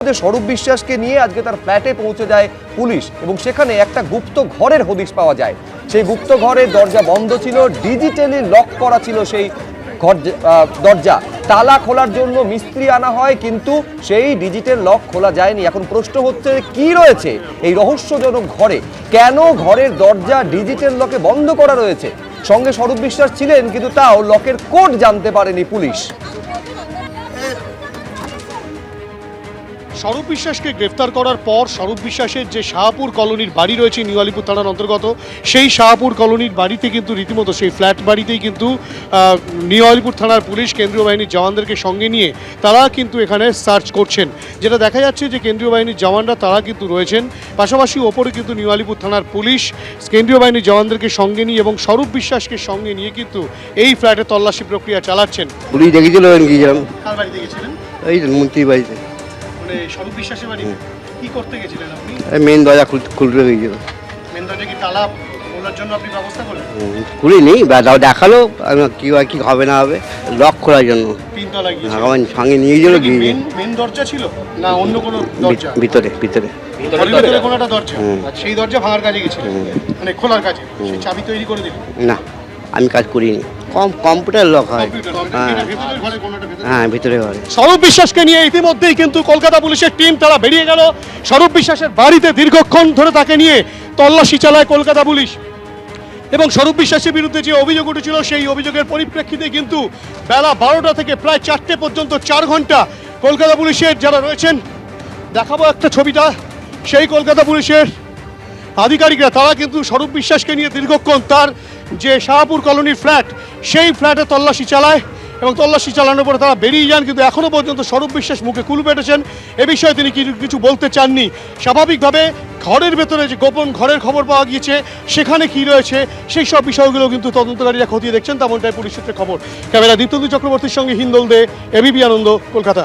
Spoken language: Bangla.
স্বরূপ বিশ্বাসকে নিয়ে আজকে তার ফ্ল্যাটে পৌঁছে যায় পুলিশ এবং সেখানে একটা গুপ্ত ঘরের হদিশ পাওয়া যায়। সেই গুপ্ত ঘরের দরজা বন্ধ ছিল, ডিজিটালি লক করা ছিল সেই ঘর দরজা। তালা খোলার জন্য মিস্ত্রি আনা হয়, কিন্তু সেই ডিজিটাল লক খোলা যায়নি। এখন প্রশ্ন হচ্ছে কি রয়েছে এই রহস্যজনক ঘরে, কেন ঘরের দরজা ডিজিটাল লকে বন্ধ করা রয়েছে। সঙ্গে স্বরূপ বিশ্বাস ছিলেন, কিন্তু তাও লকের কোড জানতে পারেনি পুলিশ। স্বরূপ বিশ্বাসকে গ্রেফতার করার পর স্বরূপ বিশ্বাসের যে শাহপুর কলোনির বাড়ি রয়েছে নিউ আলিপুর থানার অন্তর্গত, সেই শাহপুর কলোনির বাড়িতে কিন্তু রীতিমতো সেই ফ্ল্যাট বাড়িতেই কিন্তু নিউ আলিপুর থানার পুলিশ কেন্দ্রীয় বাহিনীর জওয়ানদেরকে সঙ্গে নিয়ে তারা কিন্তু এখানে সার্চ করছেন। যেটা দেখা যাচ্ছে যে কেন্দ্রীয় বাহিনীর জওয়ানরা তারা কিন্তু রয়েছেন, পাশাপাশি ওপরে কিন্তু নিউ আলিপুর থানার পুলিশ কেন্দ্রীয় বাহিনীর জওয়ানদেরকে সঙ্গে নিয়ে এবং স্বরূপ বিশ্বাসকে সঙ্গে নিয়ে কিন্তু এই ফ্ল্যাটে তল্লাশি প্রক্রিয়া চালাচ্ছেন। পুলিশ দেখেছিল, গিয়েছিলাম। কার বাড়িতে গেছিলেন? এই মন্ত্রীর বাড়িতে। স্বরূপ বিশ্বাসের বাড়িতে কি করতে গেছিলেন আপনি? মেন দরজা খুলতে গিয়েছিল। মেন দরজা কি তালা খোলার জন্য আপনি ব্যবস্থা করলেন? খুলিনি, দেখালো কি হবে না হবে, লক খোলার জন্য। তিনতলা গিয়ে আমার সঙ্গে নিয়ে গেল। মেন দরজা ছিল না অন্য কোনো দরজা? ভিতরে ভিতরে কোনো একটা দরজা, সেই দরজা ভাঙার কাজে গেছিল, মানে খোলার কাজে। সেই চাবি তৈরি করে দিল? না, আমি কাজ করিনি। কম্পিউটার লক হয়। হ্যাঁ, ভিতরে ঘরে। স্বরূপ বিশ্বাসকে নিয়ে ইতিমধ্যেই কিন্তু কলকাতা পুলিশের টিম তারা বেরিয়ে গেল স্বরূপ বিশ্বাসের বাড়িতে। দীর্ঘক্ষণ ধরে তাকে নিয়ে তল্লাশি চালায় কলকাতা পুলিশ এবং স্বরূপ বিশ্বাসের বিরুদ্ধে যে অভিযোগ উঠেছিল সেই অভিযোগের পরিপ্রেক্ষিতে কিন্তু বেলা 12টা থেকে প্রায় 4টে পর্যন্ত 4 ঘন্টা কলকাতা পুলিশের যারা রয়েছেন, দেখাবো একটা ছবিটা, সেই কলকাতা পুলিশের আধিকারিকরা তারা কিন্তু স্বরূপ বিশ্বাসকে নিয়ে দীর্ঘক্ষণ তার যে শাহপুর কলোনির ফ্ল্যাট, সেই ফ্ল্যাটে তল্লাশি চালায় এবং তল্লাশি চালানোর পরে তারা বেরিয়ে যান। কিন্তু এখনও পর্যন্ত স্বরূপ বিশ্বাস মুখে কুলু পেটেছেন, এ বিষয়ে তিনি কিছু বলতে চাননি। স্বাভাবিকভাবে ঘরের ভেতরে যে গোপন ঘরের খবর পাওয়া গিয়েছে, সেখানে কি রয়েছে সেই সব বিষয়গুলো কিন্তু তদন্তকারীরা খতিয়ে দেখছেন, তেমনটাই পুলিশ সূত্রে খবর। ক্যামেরা দীপ্তন্দু চক্রবর্তীর সঙ্গে হিন্দল দে, এবিপি আনন্দ, কলকাতা।